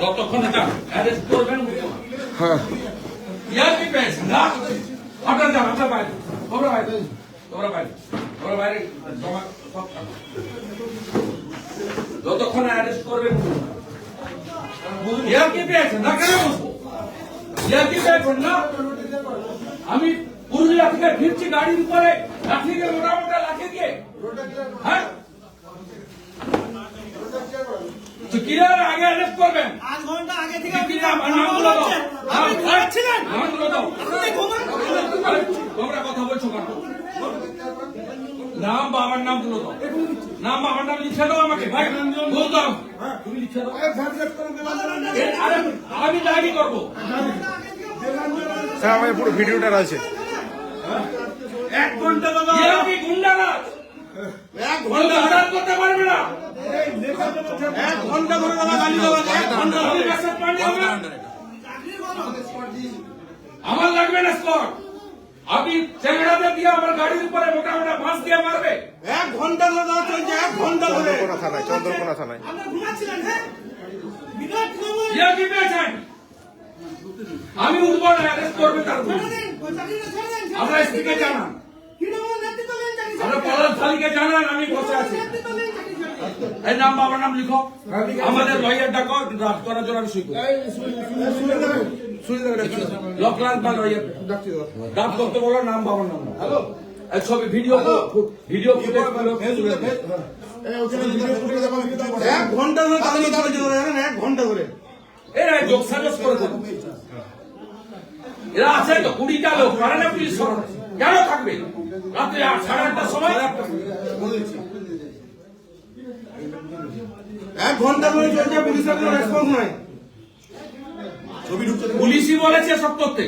যতক্ষণ এটা অ্যারেস্ট করবেন হ্যাঁ ইয়ার কি পেয়েছেন না আপনার যান আপনার বাইরে তোমরা বাইরে তোমরা বাইরে তোমরা বাইরে জমা সব যতক্ষণ অ্যারেস্ট করবেন ইয়ার কি পেয়েছেন না কেন বসবো ইয়ার কি পেয়েছেন না আমি পুরুলিয়া থেকে ফিরছি গাড়ির উপরে লাঠি দিয়ে মোটা মোটা লাঠি দিয়ে হ্যাঁ তো কিরার আগে অ্যারেস্ট করবেন 8 ঘন্টা আগে থেকে কি নাম নামগুলো দাও আপনি ঘুমাচ্ছিলেন নামগুলো দাও আপনি ঘুমান তোমরা কথা বলছো কেন নাম বাবার নামগুলো দাও নাম বাবার নাম লিখে দাও আমাকে ভাই বলতাম তুমি লিখে দাও আরে আমি ডায়েরি করবো স্যার আমার পুরো ভিডিওটা আছে 1 ঘন্টা দাদা কি গুন্ডারাজ 1 ঘন্টা অর্ডার করতে পারবে না 1 ঘন্টা ধরে দাদা গালি দেওয়া 1 ঘন্টা আমি মেসেজ পানি হবে আমার লাগবে না স্পট আপনি চেংড়াতে দিয়ে আমার গাড়ির উপরে মোটা মোটা বাঁশ দিয়ে মারবে 1 ঘন্টা ধরে দাদা চলছে 1 ঘন্টা ধরে চন্দ্রকোনা থানায় আপনি ঘুমাচ্ছিলেন হ্যাঁ বিরাট খবর ইয়া কি পেয়েছেন আমি উঠবো না অ্যারেস্ট করবে তারপর আমরা স্ত্রীকে জানান আমরা পলাশ থালিকে জানান আমি বসে আছি এই নাম বাবার নাম লিখো আমাদের লয়ার ডাকো ড্রাফট করার জন্য আমি লকলাল বা লয়ার ড্রাফট করতে বলো নাম বাবার নাম হ্যালো ছবি ভিডিও ফুটেজ 1 ঘন্টা ধরে গালি চলছে জানেন 1 ঘন্টা ধরে এরা যোগসাজস করে দেবে এরা আছে তো 20টা লোক পারে না পুলিশ সরকার কেন থাকবে রাত্রে 8:30টার সময় 1 ঘন্টা ধরে চলছে পুলিশের কোনো রেসপন্স নাই পুলিশই বলেছে সব করতে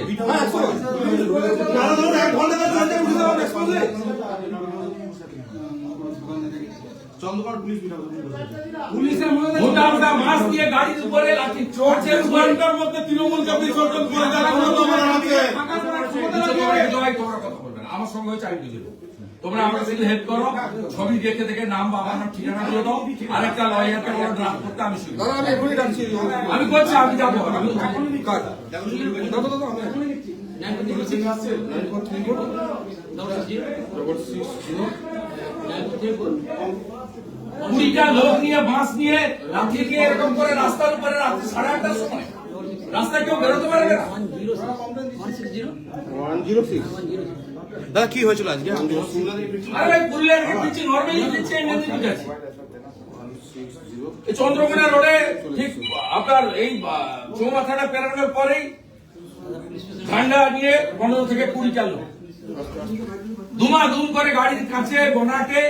দাদা ধরুন 1 ঘন্টা ধরে চলছে পুলিশের কোনো রেসপন্স নেই পুলিশের মধ্যে মোটা মোটা মাছ দিয়ে গাড়ির উপরে লাঠি চড়ছে ঘন্টার মধ্যে তৃণমূলকে বিসর্জন করে যারা তোমরা কথা বলবে না আমার সঙ্গে হয়েছে আমি বুঝে দেবো তোমরা আমাকে শুধু হেল্প করো ছবি দেখে দেখে নাম বাবার নাম ঠিকানা দিয়ে দাও আরেকটা লয়ারকে বলো ড্রাফট করতে আমি শুরু আমি করছি আমি যাবো কুড়িটা লোক নিয়ে বাঁশ নিয়ে লাঠি দিয়ে এরকম করে রাস্তার উপরে রাত্রি 8:30টার সময় রাস্তায় কেউ বেরোতে পারবে না 106 দাদা কি হয়েছিল আজকে আরে ভাই পুরুলিয়ার দিচ্ছি নর্মালি দিচ্ছি এমনি দিচ্ছি এই চন্দ্রকোনা রোডে ঠিক আপনার এই চৌমাথাটা পেরানোর পরেই ঠান্ডা নিয়ে 15 থেকে 20টা লোক ধুমাধুম করে গাড়ির কাছে বোনাকে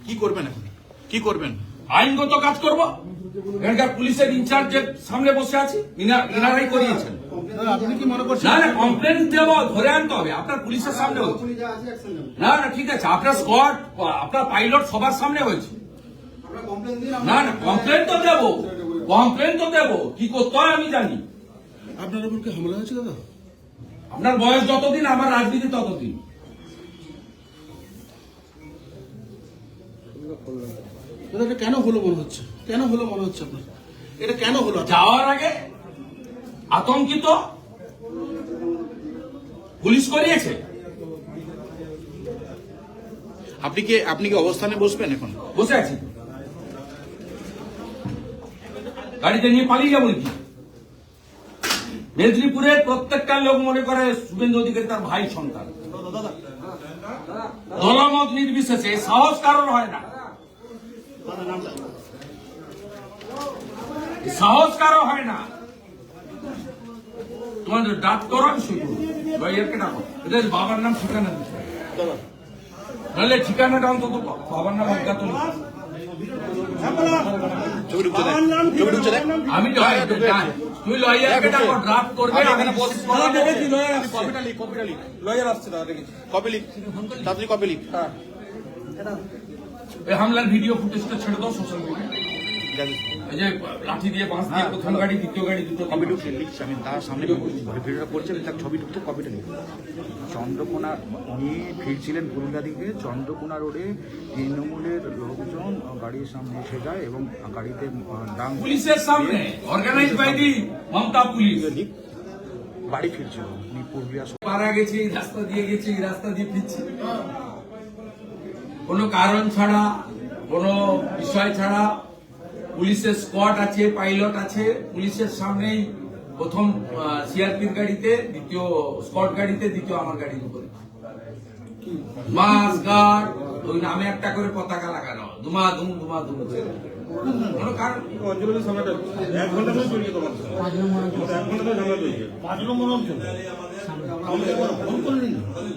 কি করবেন এখন কি করবেন আইনগত কাজ করব এখানকার পুলিশের ইনচার্জের সামনে বসে আছি ইনারাই করিয়েছেন আপনি কি মনে করছেন না না কমপ্লেন দেব ধরে আনতে হবে আপনার পুলিশের সামনে হচ্ছে না না ঠিক আছে আপনার স্কোয়াড আপনার পাইলট সবার সামনে হয়েছে না না কমপ্লেন তো দেব কি করতে হয় আমি জানি আপনার উপর কি হামলা হয়েছে দাদা আপনার বয়স যতদিন আমার রাজনীতি ততদিন দাদা এটা কেন হলো মনে হচ্ছে আপনার এটা কেন হলো যাওয়ার আগে আতঙ্কিত পুলিশ করিয়েছে আপনি কি অবস্থানে বসবেন এখন বসে আছি গাড়িতে নিয়ে পালিয়ে যাবো নাকি মেদিনীপুরের প্রত্যেকটা লোক মনে করে শুভেন্দু অধিকারী তার ভাই সন্তান দলমত নির্বিশেষে সাহস কারণ হয় না সাহস কারো হয় না তোমাদের ডাক করো আমি শুরু লয়ারকে ডাকো এটা বাবার নাম ঠিকানা দিচ্ছে নাহলে ঠিকানাটা অন্তত বাবার নাম অজ্ঞাত আমি তুই লয়ারকে ডাকো ড্রাফট করবে লয়ার আসছে দাদা দেখেছি কপি লিখ তাড়াতাড়ি কপি লিখ হামলার ভিডিও ফুটেজটা ছেড়ে দাও সোশ্যাল মিডিয়ায় এই যে লাঠি দিয়ে বাঁশ দিয়ে প্রথম গাড়ি দ্বিতীয় গাড়ি দুটো কপি টুকছে লিখছে, আমি তার সামনে ভিডিওটা করছি, আমি তার ছবি টুকতে কপিটা লিখি। চন্দ্রকোনা উনি ফিরছিলেন পুরুলিয়া দিকে, চন্দ্রকোনা রোডে তৃণমূলের লোকজন গাড়ির সামনে এসে যায় এবং গাড়িতে ডাং পুলিশের সামনে organise by the Mamata police. বাড়ি ফিরছিল উনি পুরুলিয়া। পারা গেছে, এই রাস্তা দিয়ে গেছে, এই রাস্তা দিয়ে ফিরছে, কোনো কারণ ছাড়া, কোনো বিষয় ছাড়া। পুলিশের স্কোয়াড আছে, পাইলট আছে, পুলিশের সামনেই প্রথম সিআরপির গাড়িতে, দ্বিতীয় স্কোয়াড গাড়িতে, দ্বিতীয় আমার গাড়ির উপরে মাস গার্ড, ওই নামে একটা করে পতাকা লাগানো, ধুমা ধুম করে। কোনো কারণ অঞ্চলের সামনেটা 1 ঘন্টা ধরে চলছে তোমার 1 ঘন্টা ধরে ঝামেলা চলছে 5 নম্বর অঞ্চল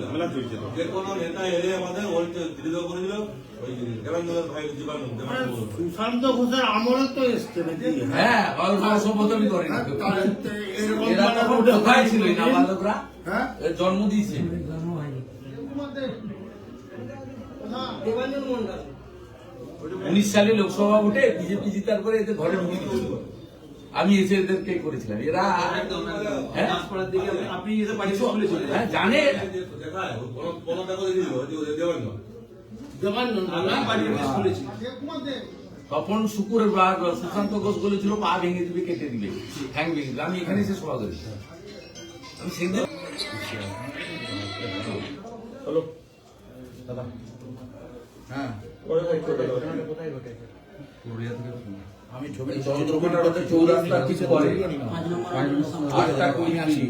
ঝামেলা চলছে তো। যে কোনো নেতা এলে আমাদের ওইটা দৃঢ় করে দিল, ওই দেবাঙ্গলের ভাই জীবন সুশান্ত ঘোষের আমলে তো এসছে নাকি? হ্যাঁ, সভ্যতামি করে না। এরা তখন কোথায় ছিল এই নাবালকরা? এর জন্ম দিয়েছে 19 সালে লোকসভা ভোটে বিজেপি জিতার পরে এদের ঘরে ঢুকে দিয়েছিল। আমি এসে এদেরকে করেছিলাম। এরা হ্যাঁ? আপনি এসে বাড়িতে বলেছিলেন হ্যাঁ, জানে। দেখায় কোনো টাকা দিয়ে দিল দেবাঙ্গল তখন শুকুরের সুশান্ত ঘোষ বলেছিল পা ভেঙে দিবে, কেটে দিবে, ঠ্যাং ভেঙে দিবে। আমি এখানে এসে সভা করি। আমি সেদিন হ্যাঁ আমি ছবি চন্দ্রকোনা রোডে চৌরাস্তার কিছু করে 8টা কই আসি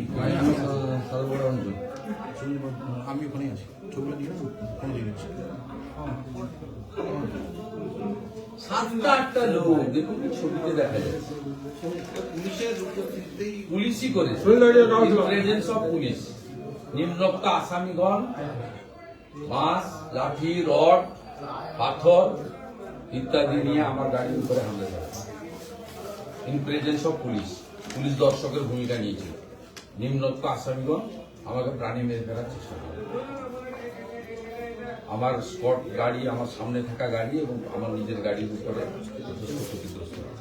আমি ওখানে আছি, ছবিটা দিয়ে ফোন দিয়ে দিচ্ছি। 7টা লোক দেখুন, ছবিতে দেখা যাচ্ছে পুলিশই করেছে, প্রেজেন্স অফ পুলিশ। নিম্নক্ত আসামিগণ বাঁশ, লাঠি, রড, পাথর ইত্যাদি নিয়ে আমার গাড়ির উপরে হামলা করে। In presence of police, police দর্শকের ভূমিকা নিয়েছিল। নিম্নোক্ত আসামিগণ আমাকে প্রাণী মেরে ফেলার চেষ্টা করে। আমার স্পট গাড়ি, আমার সামনে থাকা গাড়ি এবং আমার নিজের গাড়ির উপরে যথেষ্ট ক্ষতিগ্রস্ত হয়।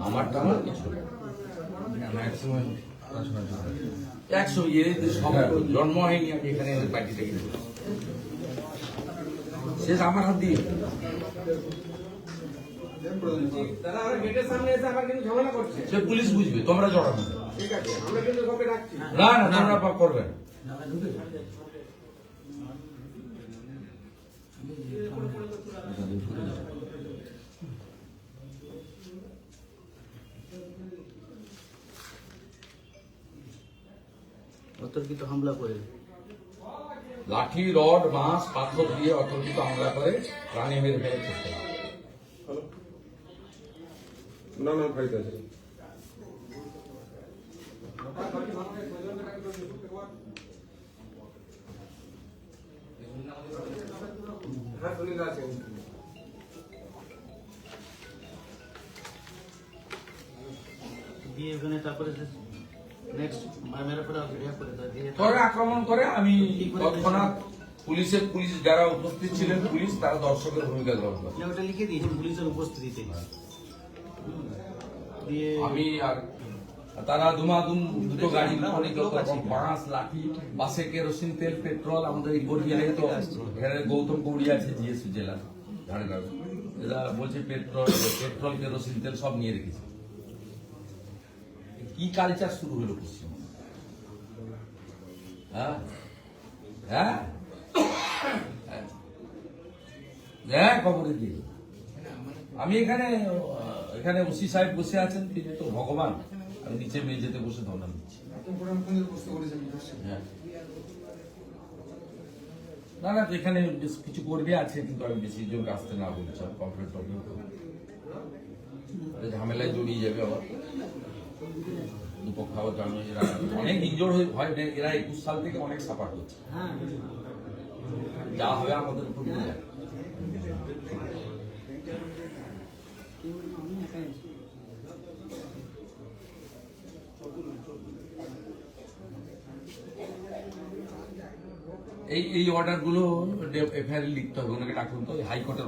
আমারটা আমার কিছু একশো জন্ম হয়নি, আমি এখানে পার্টিটা কিনে শেষ আমার হাত দিয়ে। সে পুলিশ বুঝবে, তোমরা জড়াবে না, না তোমরা করবে না। অতর্কিত হামলা করে লাঠি, রড, বাঁশ, পাথর দিয়ে অতর্কিত হামলা করে প্রাণী মেরে ফেলার চেষ্টা করে। না না বাড়িতে আছে। দিয়ে ওখানে তারপরে নেক্সট মেরে পরে পরে আক্রমণ করে। আমি তৎক্ষণাৎ পুলিশ যারা উপস্থিত ছিলেন, পুলিশ তারা দর্শকের ভূমিকা গ্রহণ করে। ওটা লিখে দিয়েছি পুলিশের উপস্থিতিতে। দিয়ে আমি আর তারা দুমাদুম দুটো গাড়ি, অনেক রকম বাঁশ, লাঠি, বাসে কেরোসিন তেল, পেট্রোল, আমাদের এই বরিশালে তো এখানে গৌতম গৌড়ি আছে জিএসপি জেলা ঝাড়গ্রাম, এরা বলছে পেট্রোল কেরোসিন তেল সব নিয়ে রেখেছে। কি কালচার শুরু হলো পশ্চিমবঙ্গে? হ্যাঁ হ্যাঁ হ্যাঁ, খবরে দিয়ে আমি এখানে ওসি সাহেব বসে আছেন, তিনি তো ভগবান। আমি নিচে মেঝেতে বসে ধর্ণা দিচ্ছি। হ্যাঁ। না না, এখানে বেশ কিছু কর্মী আছে, কিন্তু আমি বেশি জনকে আসতে না বলছি, কমপ্লেট ঝামেলায় জড়িয়ে যাবে আবার। দুপক্ষ আবার জানো এরা অনেক ইনজোর হয়, এরা 21 সাল থেকে অনেক সাফার করছে। যা হবে আমাদের উপর পড়ে যাবে। এই অর্ডার গুলো এফআইআর লিখতে হবে, ওনাকে ডাকুন তো হাইকোর্টের